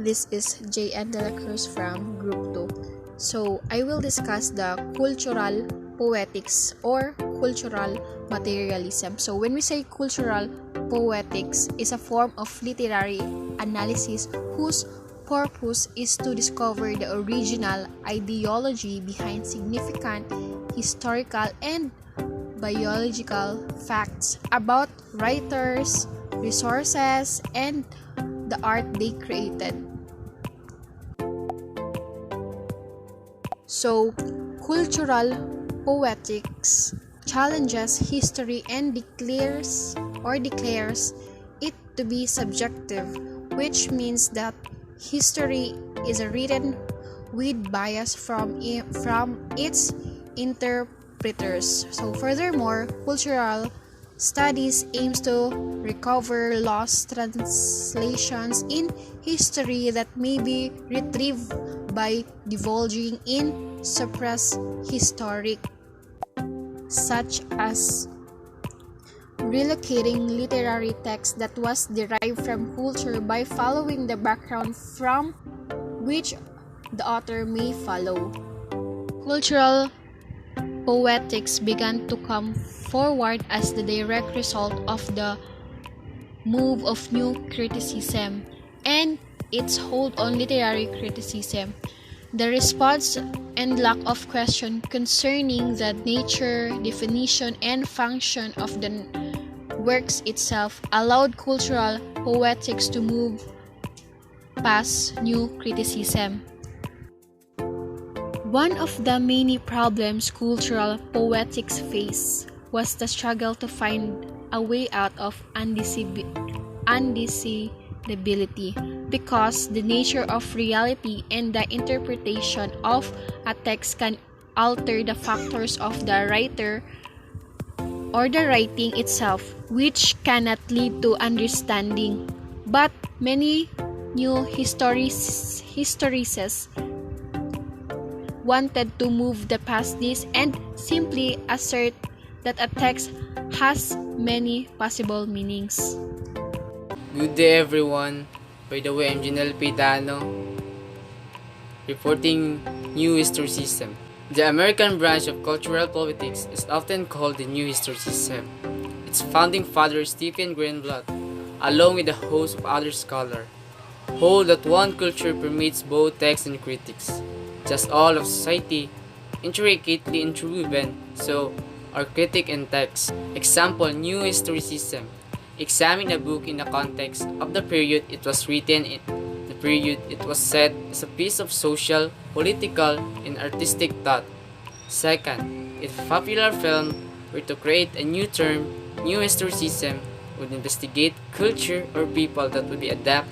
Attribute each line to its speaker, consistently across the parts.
Speaker 1: This is J.N. De La Cruz from Group 2. So, I will discuss the cultural poetics or cultural materialism. So, when we say cultural poetics is a form of literary analysis whose purpose is to discover the original ideology behind significant historical and biological facts about writers, resources, and the art they created. So, cultural poetics challenges history and declares it to be subjective, which means that history is written with bias from its interpreters. So, furthermore, cultural studies aims to recover lost translations in history that may be retrieved by divulging in suppressed historic, such as relocating literary text that was derived from culture by following the background from which the author may follow. Cultural poetics began to come forward as the direct result of the move of new criticism and its hold on literary criticism. The response and lack of question concerning the nature, definition, and function of the works itself allowed cultural poetics to move past new criticism. One of the many problems cultural poetics faced was the struggle to find a way out of undecipherability, because the nature of reality and the interpretation of a text can alter the factors of the writer or the writing itself, which cannot lead to understanding. But many new historicists wanted to move past this and simply assert that a text has many possible meanings.
Speaker 2: Good day everyone. By the way, I'm Janelle Pitano, reporting New Historicism. The American branch of cultural poetics is often called the New Historicism. Its founding father, Stephen Greenblatt, along with a host of other scholars, hold that one culture permeates both text and critics. Just all of society, intricately interwoven, so are critic and text. Example, New Historicism. Examine a book in the context of the period it was written in, the period it was set as a piece of social, political, and artistic thought. Second, if a popular film were to create a new term, New Historicism would investigate culture or people that would be adapt,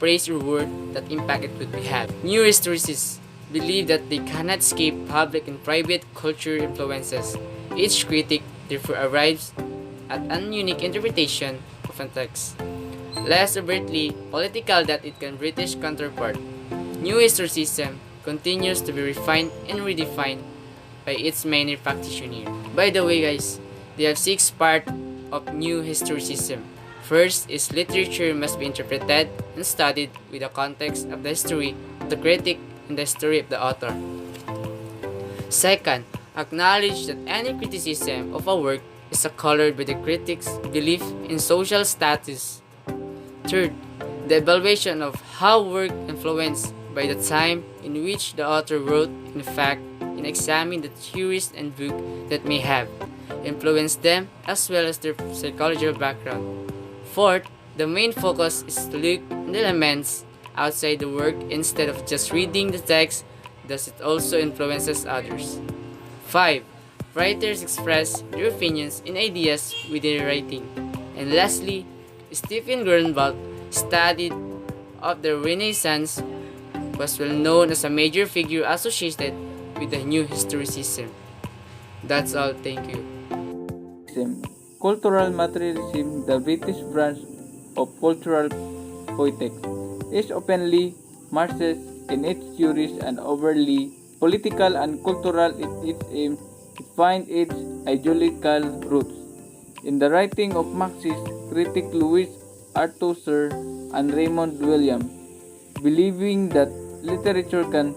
Speaker 2: praise or word that impact it would be had. New Historicists believe that they cannot escape public and private culture influences. Each critic therefore arrives at an unique interpretation of a text, less overtly political than its British counterpart. New Historicism continues to be refined and redefined by its many practitioners. By the way guys, they have 6 parts of New Historicism. First is literature must be interpreted and studied with the context of the history of the critic and the history of the author. Second, acknowledge that any criticism of a work is colored by the critic's belief in social status. Third, the evaluation of how work influenced by the time in which the author wrote, in fact, and examine the theories and books that may have influenced them as well as their psychological background. Fourth, the main focus is to look at the elements outside the work instead of just reading the text, thus it also influences others. 5. Writers express their opinions and ideas within writing. And lastly, Stephen Greenblatt studied of the Renaissance, was well known as a major figure associated with the New Historicism. That's all, thank you.
Speaker 3: Cultural materialism, the British branch of cultural poetics, is openly Marxist in its theories and overly political and cultural in its aim to find its ideological roots. In the writing of Marxist critic Louis Althusser and Raymond Williams, believing that literature can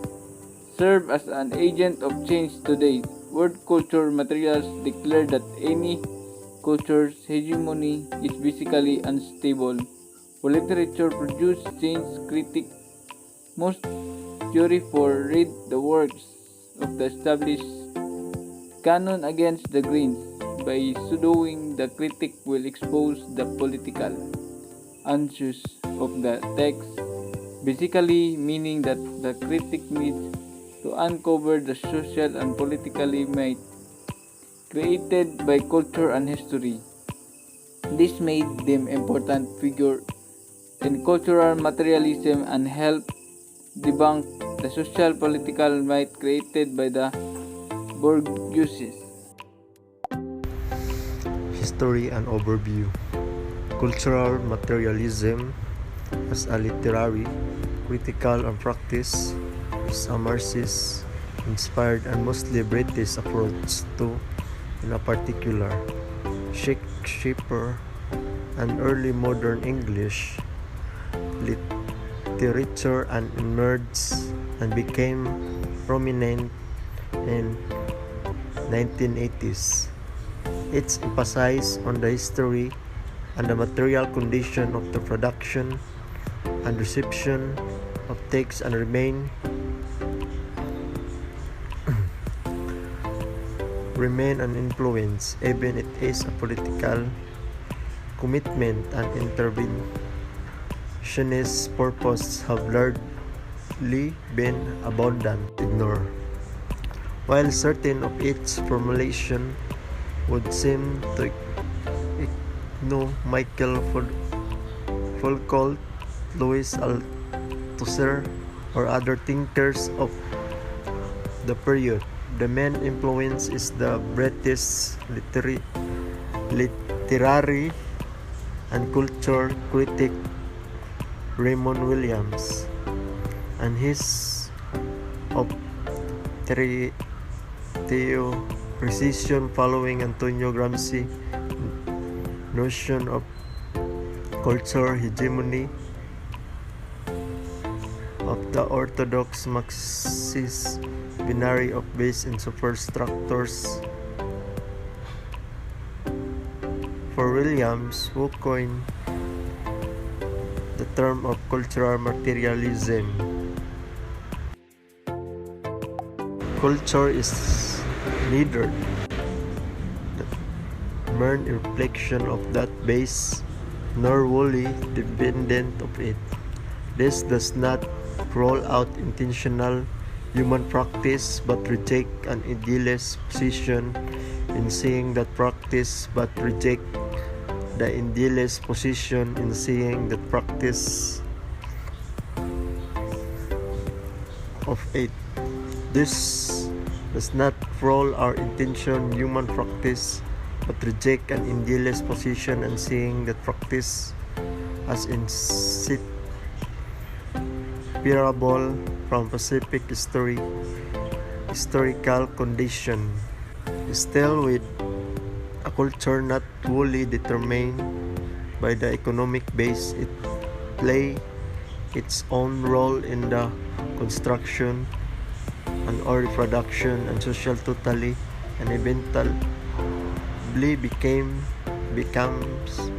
Speaker 3: serve as an agent of change today. Word culture materials declare that any culture's hegemony is basically unstable. For literature produce change, critics most jury for read the works of the established canon against the grains. By so doing, the critic will expose the political uses of the text, basically meaning that the critic needs to uncover the social and politically might created by culture and history. This made them important figure in cultural materialism and helped debunk the social political might created by the bourgeoisie.
Speaker 4: History and overview. Cultural materialism as a literary, critical and practice is a Marxist inspired and mostly British approach to, in a particular, Shakespeare and early modern English literature and emerged and became prominent in 1980s. It emphasized on the history and the material condition of the production and reception of texts and remain an influence, even it is a political commitment and interventionist purpose have largely been abandoned, ignored. While certain of its formulation would seem to ignore Michael Foucault, Louis Althusser, or other thinkers of the period, the main influence is the British literary and culture critic Raymond Williams and his of precision following Antonio Gramsci notion of culture hegemony of the orthodox Marxist binary of base and superstructures. For Williams, who coined the term of cultural materialism, culture is neither the mere reflection of that base nor wholly dependent of it. This does not rule out intentional human practice but reject an idealist position in seeing that practice but reject the idealist position in seeing that practice of it. This does not rule our intention human practice but reject an idealist position and seeing that practice as inseparable from specific historical condition. Still, with a culture not wholly determined by the economic base, it play its own role in the construction and or reproduction and social totally and eventually becomes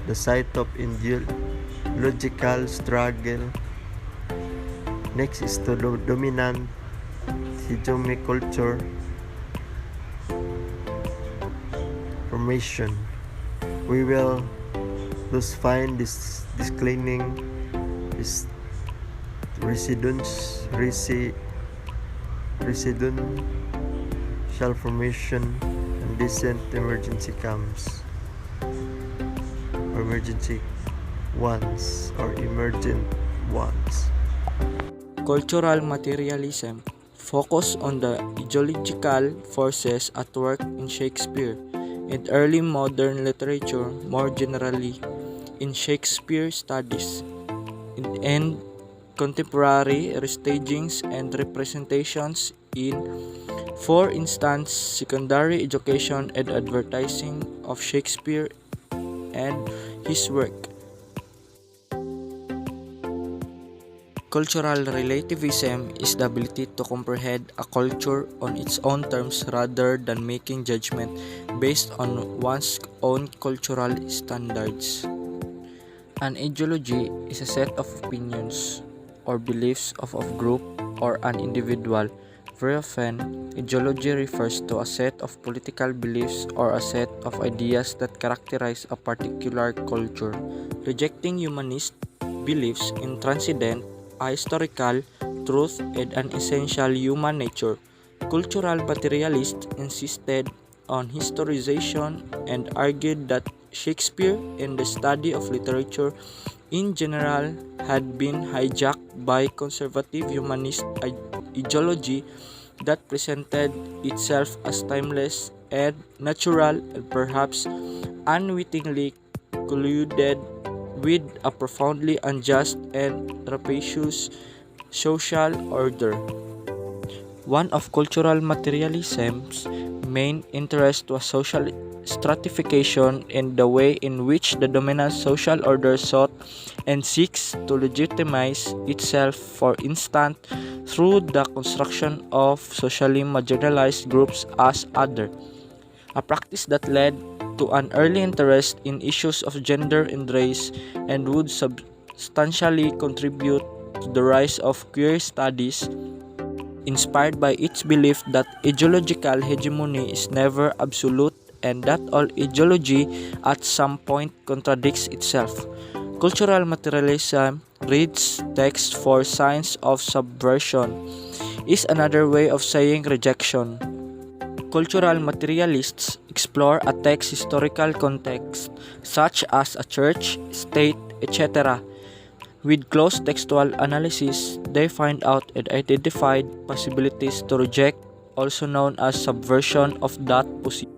Speaker 4: the site of ideological struggle. Next is the dominant hegemonic culture formation. We will thus find this declining residential formation and decent emergency camps or emergency ones or emergent ones.
Speaker 5: Cultural materialism focus on the ideological forces at work in Shakespeare and early modern literature, more generally in Shakespeare studies and contemporary restagings and representations in, for instance, secondary education and advertising of Shakespeare and his work. Cultural relativism is the ability to comprehend a culture on its own terms rather than making judgment based on one's own cultural standards. An ideology is a set of opinions or beliefs of a group or an individual. Very often, ideology refers to a set of political beliefs or a set of ideas that characterize a particular culture. Rejecting humanist beliefs in transcendent, a historical truth, and an essential human nature, cultural materialists insisted on historization and argued that Shakespeare and the study of literature in general had been hijacked by conservative humanist ideology that presented itself as timeless and natural and perhaps unwittingly colluded with a profoundly unjust and rapacious social order. One of cultural materialism's main interests was social stratification in the way in which the dominant social order sought and seeks to legitimize itself, for instance, through the construction of socially marginalized groups as other, a practice that led to an early interest in issues of gender and race and would substantially contribute to the rise of queer studies, inspired by its belief that ideological hegemony is never absolute and that all ideology at some point contradicts itself. Cultural materialism reads text for signs of subversion, is another way of saying rejection. Cultural materialists explore a text's historical context, such as a church, state, etc. With close textual analysis, they find out and identified possibilities to reject, also known as subversion of that position.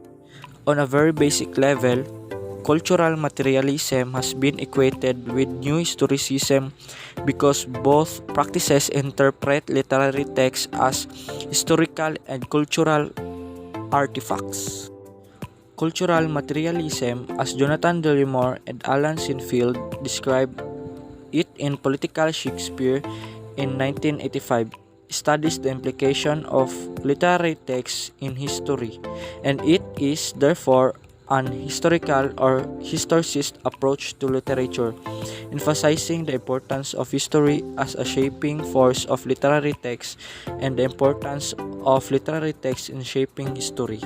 Speaker 5: On a very basic level, cultural materialism has been equated with new historicism because both practices interpret literary texts as historical and cultural artifacts. Cultural materialism, as Jonathan Dillimore and Alan Sinfield described it in Political Shakespeare in 1985, studies the implication of literary texts in history, and it is therefore an historical or historicist approach to literature, emphasizing the importance of history as a shaping force of literary texts and the importance of literary texts in shaping history.